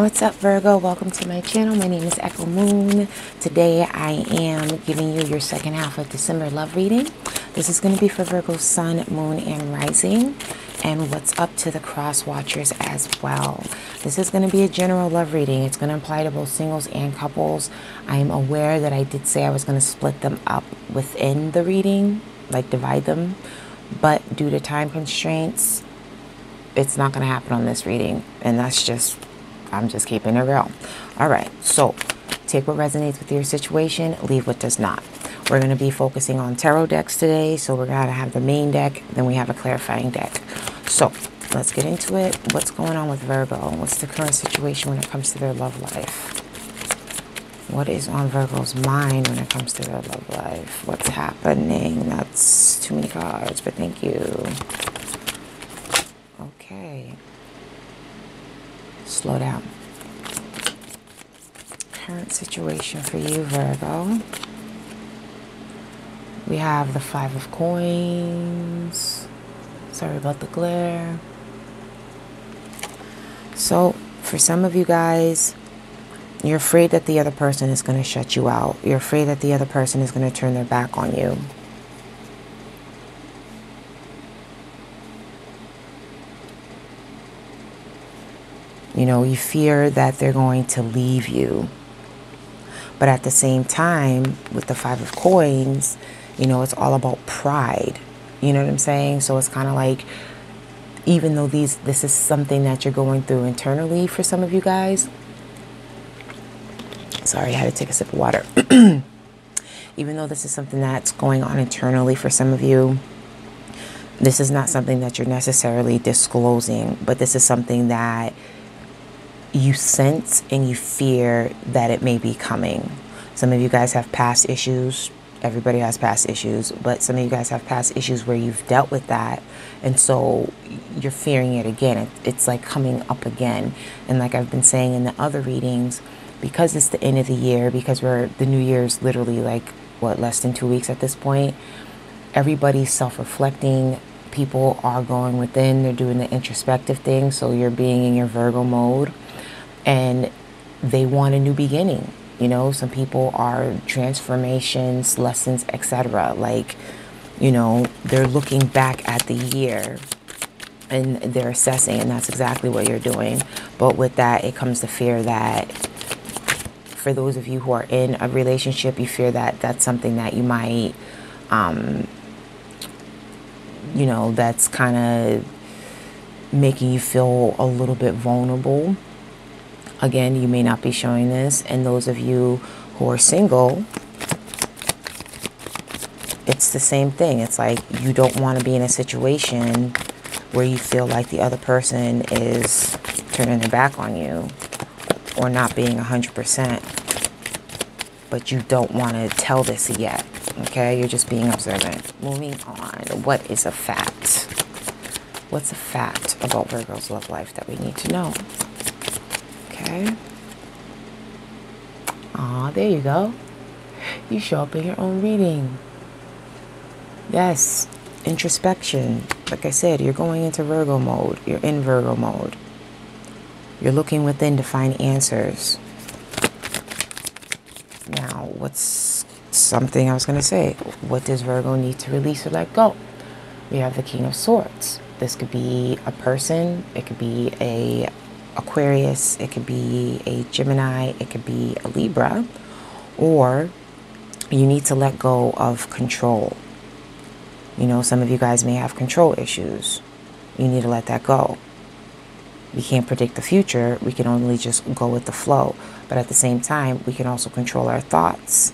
What's up, Virgo? Welcome to my channel. My name is Echo Moon. Today I am giving you your second half of December love reading. This is going to be for Virgo Sun, Moon, and Rising, and what's up to the cross watchers as well. This is going to be a general love reading. It's going to apply to both singles and couples. I am aware that I did say I was going to split them up within the reading, like divide them, but due to time constraints, it's not going to happen on this reading, and that's just, I'm just keeping it real. All right, so take what resonates with your situation, leave what does not. We're going to be focusing on tarot decks today, so we're going to have the main deck, then we have a clarifying deck. So let's get into it. What's going on with Virgo? What's the current situation when it comes to their love life? What is on Virgo's mind when it comes to their love life? What's happening? That's too many cards, but thank you. Okay. Slow down. Current situation for you, Virgo. We have the Five of Coins. Sorry about the glare. So, for some of you guys, you're afraid that the other person is going to shut you out. You're afraid that the other person is going to turn their back on you. You know, you fear that they're going to leave you. But at the same time, with the Five of Coins, you know, it's all about pride. You know what I'm saying? So it's kind of like, even though this is something that you're going through internally for some of you guys. Sorry, I had to take a sip of water. Even though this is something that's going on internally for some of you, this is not something that you're necessarily disclosing, but this is something that you sense and you fear that it may be coming. Some of you guys have past issues. Everybody has past issues, but some of you guys have past issues where you've dealt with that, and so you're fearing it again. It's like coming up again. And like I've been saying in the other readings, because it's the end of the year, because the new year's literally like, what, less than 2 weeks at this point, everybody's self-reflecting. People are going within, they're doing the introspective thing, so you're being in your Virgo mode, and they want a new beginning. You know, some people are transformations, lessons, etc. Like, you know, they're looking back at the year and they're assessing, and that's exactly what you're doing. But with that, it comes the fear that for those of you who are in a relationship, you fear that that's something that you might, you know, that's kind of making you feel a little bit vulnerable. Again, you may not be showing this. And those of you who are single, it's the same thing. It's like you don't want to be in a situation where you feel like the other person is turning their back on you or not being 100%. But you don't want to tell this yet. Okay? You're just being observant. Moving on. What is a fact? What's a fact about Virgo's love life that we need to know? Okay. Ah, there you go. You show up in your own reading. Yes, introspection. Like I said, you're going into Virgo mode. You're in Virgo mode. You're looking within to find answers. Now, what's something I was going to say? What does Virgo need to release or let go? We have the King of Swords. This could be a person. It could be a Aquarius, it could be a Gemini, it could be a Libra, or you need to let go of control. You know, some of you guys may have control issues. You need to let that go. We can't predict the future. We can only just go with the flow. But at the same time, we can also control our thoughts.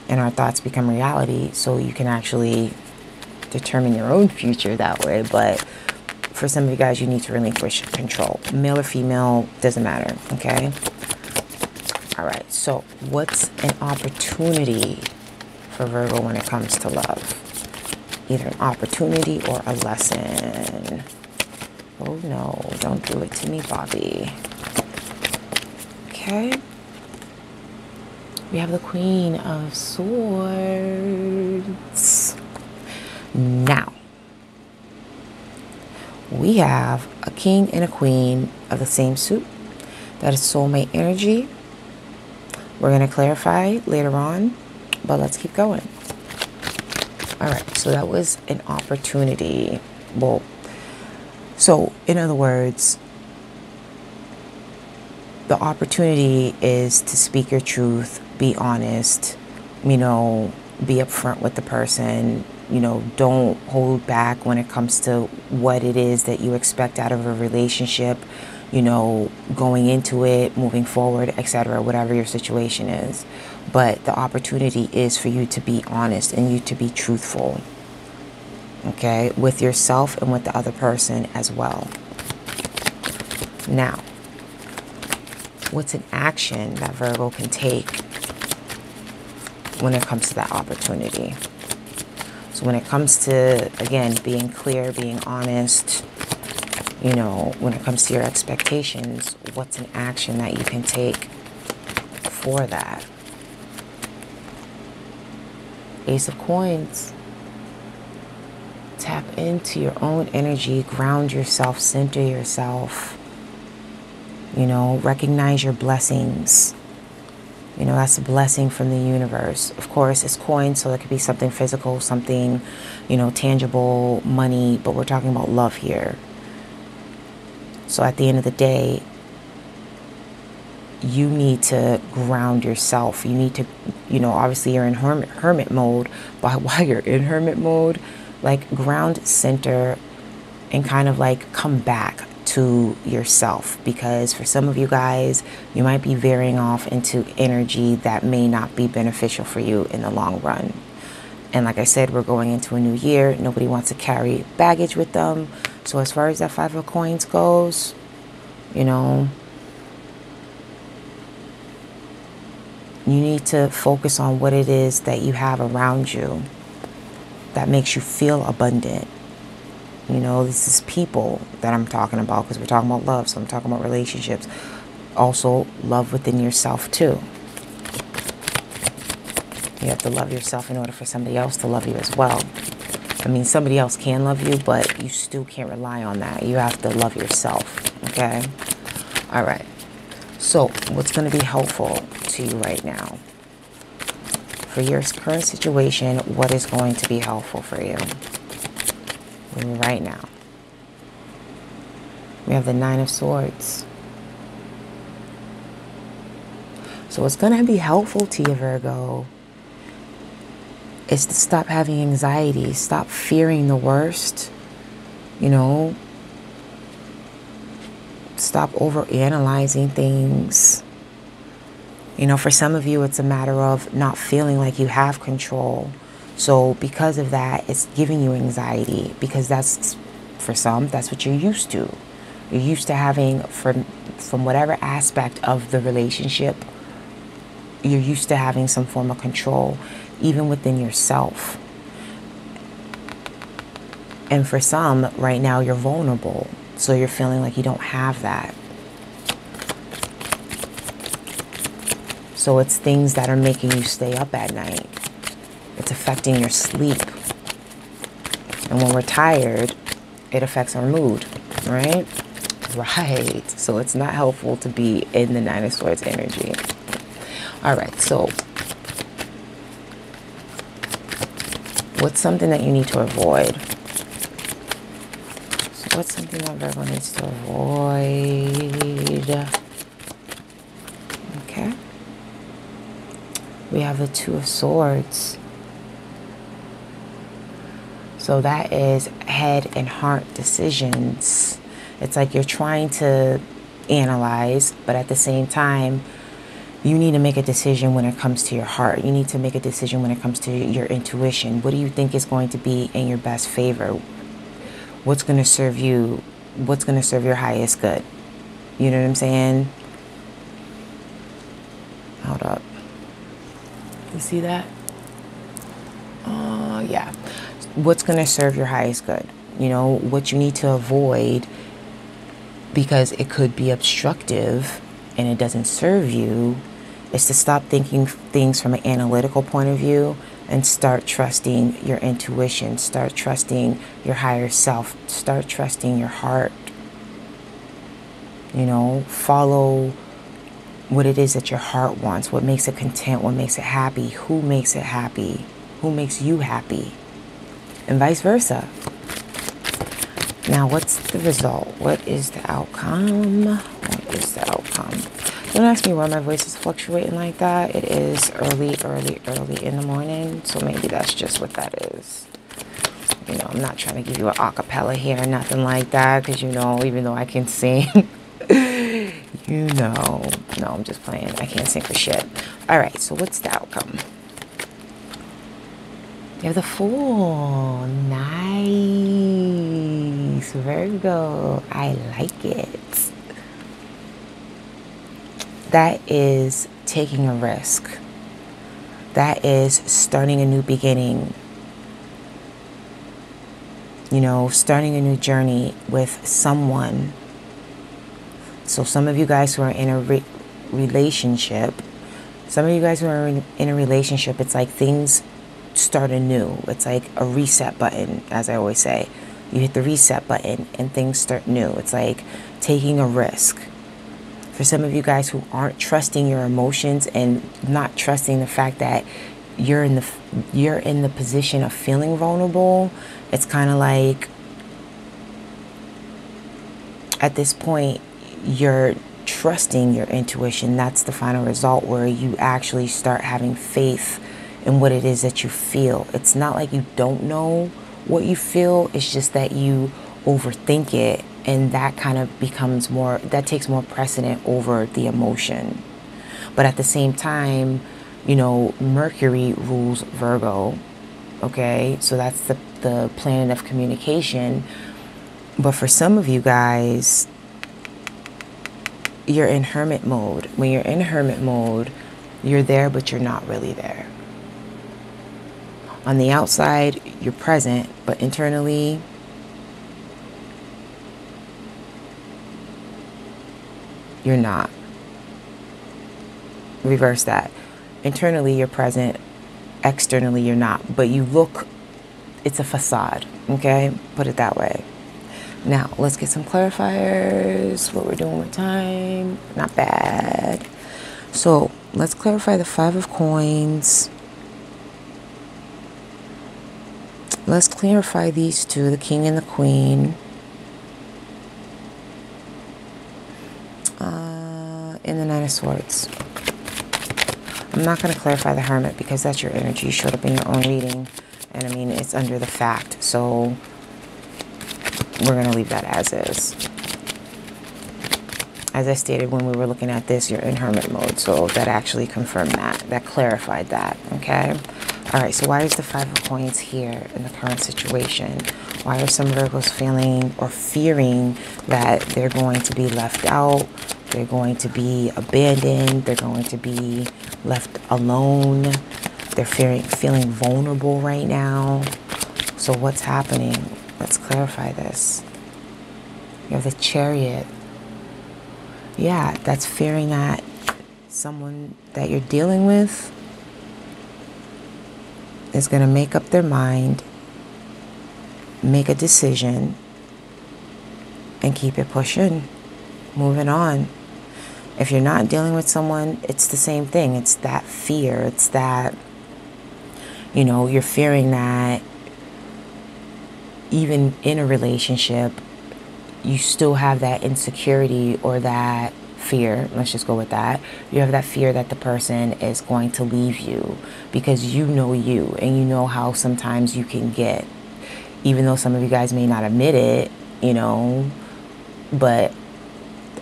And our thoughts become reality, so you can actually determine your own future that way. But for some of you guys, you need to relinquish control. Male or female, doesn't matter, okay? All right, so what's an opportunity for Virgo when it comes to love? Either an opportunity or a lesson. Oh no, don't do it to me, Bobby. Okay. We have the Queen of Swords. Now, we have a king and a queen of the same suit. That is soulmate energy. We're going to clarify later on, but let's keep going. All right, so that was an opportunity. Well, so in other words, the opportunity is to speak your truth, be honest, you know, be upfront with the person, you know, don't hold back when it comes to what it is that you expect out of a relationship, you know, going into it, moving forward, etc., whatever your situation is. But the opportunity is for you to be honest and you to be truthful, okay, with yourself and with the other person as well. Now, what's an action that Virgo can take when it comes to that opportunity? So when it comes to, again, being clear, being honest, you know, when it comes to your expectations, what's an action that you can take for that? Ace of Coins. Tap into your own energy, ground yourself, center yourself. You know, recognize your blessings. You know, that's a blessing from the universe. Of course, it's coins, so it could be something physical, something, you know, tangible, money, but we're talking about love here. So at the end of the day, you need to ground yourself. You need to, you know, obviously you're in hermit mode, but while you're in hermit mode, like ground, center, and kind of like come back to yourself, because for some of you guys, you might be veering off into energy that may not be beneficial for you in the long run. And like I said, we're going into a new year. Nobody wants to carry baggage with them. So as far as that Five of Coins goes, you know, you need to focus on what it is that you have around you that makes you feel abundant. You know, this is people that I'm talking about, because we're talking about love, so I'm talking about relationships. Also, love within yourself too. You have to love yourself in order for somebody else to love you as well. I mean, somebody else can love you, but you still can't rely on that. You have to love yourself, okay? All right. So, what's going to be helpful to you right now? For your current situation, what is going to be helpful for you right now? We have the Nine of Swords. So what's going to be helpful to you, Virgo, is to stop having anxiety, stop fearing the worst, you know, stop overanalyzing things. You know, for some of you, it's a matter of not feeling like you have control. So because of that, it's giving you anxiety, because that's, for some, that's what you're used to. You're used to having, from whatever aspect of the relationship, you're used to having some form of control, even within yourself. And for some, right now, you're vulnerable. So you're feeling like you don't have that. So it's things that are making you stay up at night. It's affecting your sleep. And when we're tired, it affects our mood, right? Right. So it's not helpful to be in the Nine of Swords energy. All right. So what's something that you need to avoid? So what's something that Virgo needs to avoid? Okay. We have the Two of Swords. So that is head and heart decisions. It's like you're trying to analyze, but at the same time, you need to make a decision when it comes to your heart. You need to make a decision when it comes to your intuition. What do you think is going to be in your best favor? What's going to serve you? What's going to serve your highest good? You know what I'm saying? Hold up. You see that? Oh, yeah. What's going to serve your highest good? You know, what you need to avoid, because it could be obstructive and it doesn't serve you, is to stop thinking things from an analytical point of view and start trusting your intuition. Start trusting your higher self. Start trusting your heart. You know, follow what it is that your heart wants, what makes it content, what makes it happy, who makes it happy, who makes you happy, and vice versa. Now, what's the result? What is the outcome? What is the outcome? Don't ask me why my voice is fluctuating like that. It is early in the morning, so maybe that's just what that is. You know, I'm not trying to give you an acapella here or nothing like that, because, you know, even though I can sing, you know, no, I'm just playing. I can't sing for shit. All right, so what's the outcome? You have the Fool. Nice, Virgo. I like it. That is taking a risk. That is starting a new beginning. You know, starting a new journey with someone. So some of you guys who are in a relationship, it's like things start anew. It's like a reset button, as I always say. You hit the reset button and things start new. It's like taking a risk. For some of you guys who aren't trusting your emotions and not trusting the fact that you're in the position of feeling vulnerable, it's kind of like at this point you're trusting your intuition. That's the final result, where you actually start having faith in what it is that you feel. It's not like you don't know what you feel. It's just that you overthink it, and that kind of becomes more, that takes more precedent over the emotion. But at the same time, you know, Mercury rules Virgo. Okay, so that's the planet of communication. But for some of you guys, you're in hermit mode. When you're in hermit mode, you're there, but you're not really there. On the outside, you're present, but internally, you're not. Reverse that. Internally, you're present. Externally, you're not. But you look, it's a facade. Okay? Put it that way. Now, let's get some clarifiers. What we're doing with time. Not bad. So, let's clarify the 5 of coins. Let's clarify these two, the king and the queen. And the 9 of swords. I'm not going to clarify the hermit because that's your energy. You showed up in your own reading. And I mean, it's under the fact. So we're going to leave that as is. As I stated when we were looking at this, you're in hermit mode. So that actually confirmed that. That clarified that. Okay. All right. So why is the 5 of coins here in the current situation? Why are some Virgos feeling or fearing that they're going to be left out? They're going to be abandoned. They're going to be left alone. They're feeling vulnerable right now. So what's happening? Let's clarify this. You have the Chariot. Yeah, that's fearing that someone that you're dealing with is going to make up their mind, make a decision, and keep it pushing, moving on. If you're not dealing with someone, it's the same thing. It's that fear. It's that, you know, you're fearing that even in a relationship, you still have that insecurity or that fear. Let's just go with that. You have that fear that the person is going to leave you because you know you, and you know how sometimes you can get, even though some of you guys may not admit it, you know, but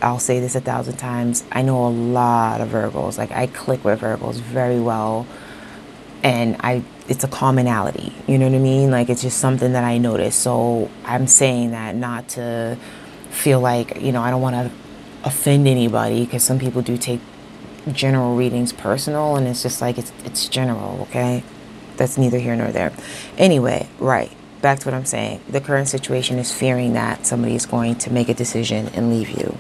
I'll say this 1,000 times. I know a lot of Virgos. Like, I click with Virgos very well. And it's a commonality. You know what I mean? Like, it's just something that I notice. So I'm saying that not to feel like, you know, I don't want to offend anybody, because some people do take general readings personal, and it's just like, it's general, okay? That's neither here nor there. Anyway, right. Back to what I'm saying. The current situation is fearing that somebody is going to make a decision and leave you.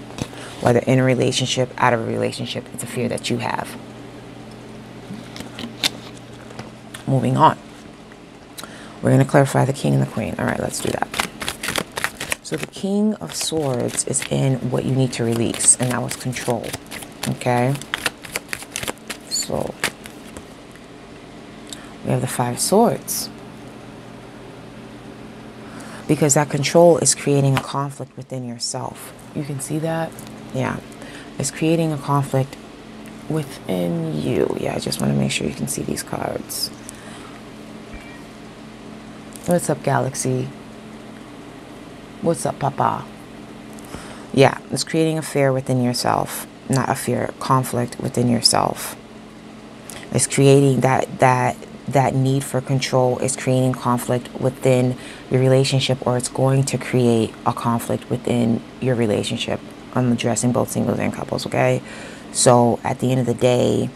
Whether in a relationship, out of a relationship, it's a fear that you have. Moving on. We're going to clarify the king and the queen. All right, let's do that. So the King of Swords is in what you need to release, and that was control. Okay? Council. We have the Five of Swords. Because that control is creating a conflict within yourself. You can see that? Yeah. It's creating a conflict within you. Yeah, I just want to make sure you can see these cards. What's up, Galaxy? What's up, Papa? Yeah, it's creating a fear within yourself. Not a fear, conflict within yourself. It's creating that need for control. Is creating conflict within your relationship, or it's going to create a conflict within your relationship. I'm addressing both singles and couples, okay? So at the end of the day,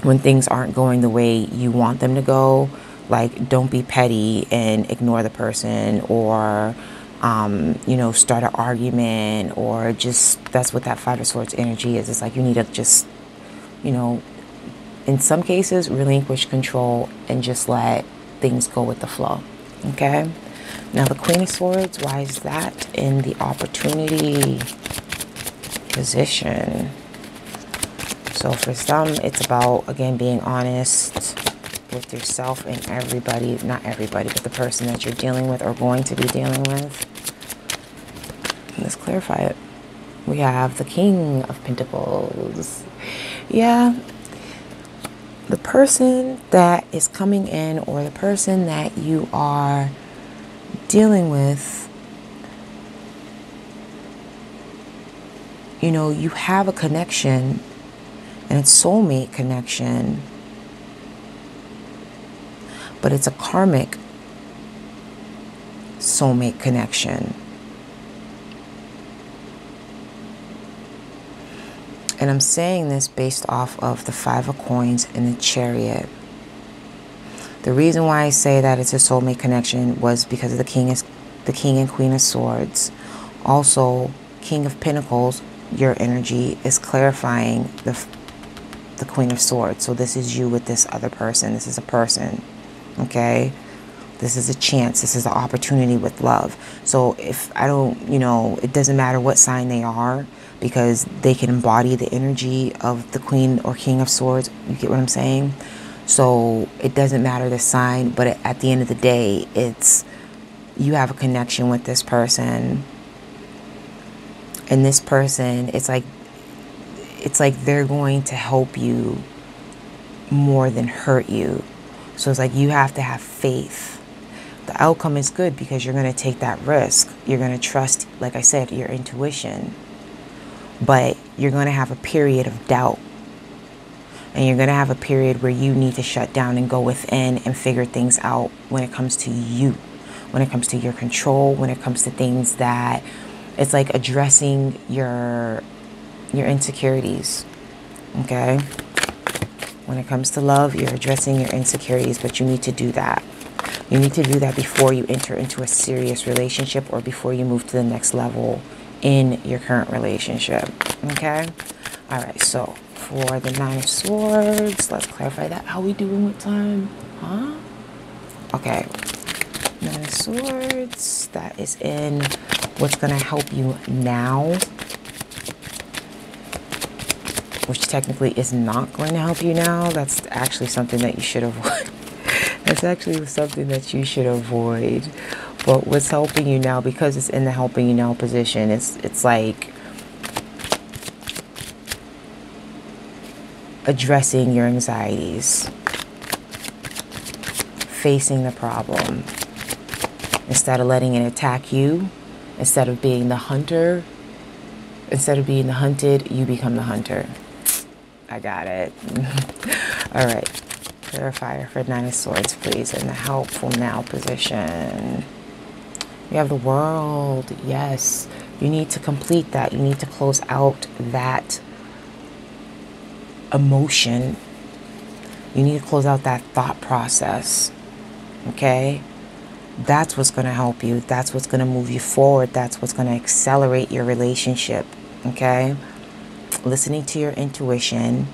when things aren't going the way you want them to go, like, don't be petty and ignore the person, or you know, start an argument, or just, that's what that Five of Swords energy is. It's like you need to just, you know, in some cases, relinquish control and just let things go with the flow. Okay? Now, the Queen of Swords, why is that in the opportunity position? So for some, it's about, again, being honest with yourself and everybody, not everybody, but the person that you're dealing with or going to be dealing with. Let's clarify it. We have the King of Pentacles. Yeah. The person that is coming in, or the person that you are dealing with, you know, you have a connection, and it's soulmate connection, but it's a karmic soulmate connection. And I'm saying this based off of the Five of Coins and the Chariot. The reason why I say that it's a soulmate connection was because of the King and Queen of Swords. Also, King of Pentacles, your energy is clarifying the Queen of Swords. So this is you with this other person. This is a person, okay? This is a chance. This is an opportunity with love. So if I don't, you know, it doesn't matter what sign they are, because they can embody the energy of the Queen or King of Swords. You get what I'm saying? So it doesn't matter the sign, but at the end of the day, it's, you have a connection with this person. And this person, it's like they're going to help you more than hurt you. So it's like you have to have faith. The outcome is good because you're going to take that risk. You're going to trust, like I said, your intuition. But you're going to have a period of doubt. And you're going to have a period where you need to shut down and go within and figure things out when it comes to you. When it comes to your control. When it comes to things that, it's like addressing your insecurities. Okay? When it comes to love, you're addressing your insecurities, but you need to do that. You need to do that before you enter into a serious relationship, or before you move to the next level in your current relationship. Okay? All right, so for the Nine of Swords, let's clarify that. How we doing with time? Huh? Okay. Nine of Swords, that is in what's going to help you now, which technically is not going to help you now. That's actually something that you should avoid. That's actually something that you should avoid. But what's helping you now, because it's in the helping you now position, it's like addressing your anxieties, facing the problem, instead of letting it attack you, instead of being the hunter, instead of being the hunted, you become the hunter. I got it. All right. Clarifier for Nine of Swords, please, in the helpful now position. We have the World. Yes. You need to complete that. You need to close out that emotion. You need to close out that thought process. Okay? That's what's going to help you. That's what's going to move you forward. That's what's going to accelerate your relationship. Okay? Listening to your intuition.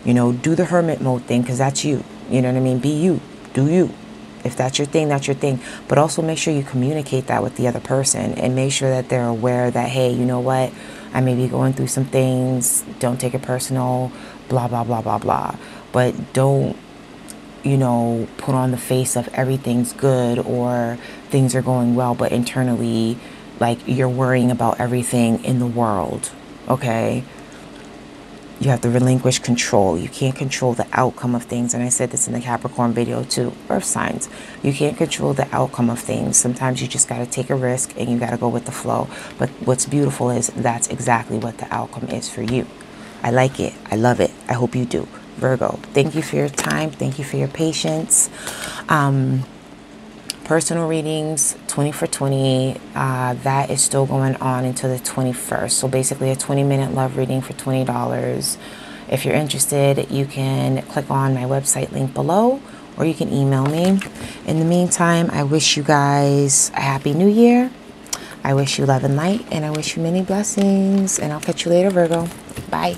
You know, do the hermit mode thing, because that's you. You know what I mean? Be you. Do you. If that's your thing, that's your thing. But also make sure you communicate that with the other person, and make sure that they're aware that, hey, you know what? I may be going through some things. Don't take it personal, blah, blah, blah, blah, blah. But don't, you know, put on the face of everything's good or things are going well, but internally, like, you're worrying about everything in the world, okay? You have to relinquish control. You can't control the outcome of things. And I said this in the Capricorn video too, earth signs. You can't control the outcome of things. Sometimes you just got to take a risk and you got to go with the flow. But what's beautiful is that's exactly what the outcome is for you. I like it. I love it. I hope you do. Virgo, thank you for your time. Thank you for your patience. Personal readings, 20 for 20, that is still going on until the 21st. So basically a 20-minute love reading for $20. If you're interested, you can click on my website link below, or you can email me. In the meantime, I wish you guys a happy new year. I wish you love and light, and I wish you many blessings. And I'll catch you later, Virgo. Bye.